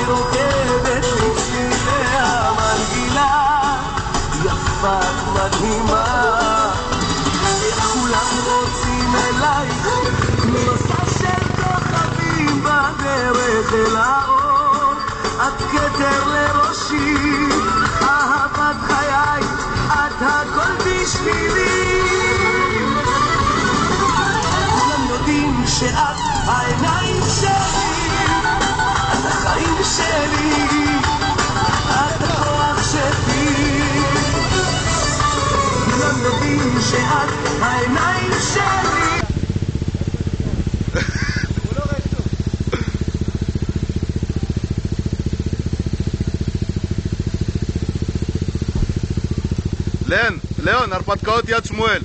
רוקדת לצלילי המנגינה, יפה מדהימה, איך כולם רוצים אלייך, מסע של כוכבים בדרך אל האור, את כתר לראשי, אהבת חיי, את הכל בשבילי. כולם יודעים שאת העיניים שלי, את החיים שלי, את הכוח שלי. כולם יודעים שאת העיניים שלי. ליאון, הרפתקאות יד שמואל.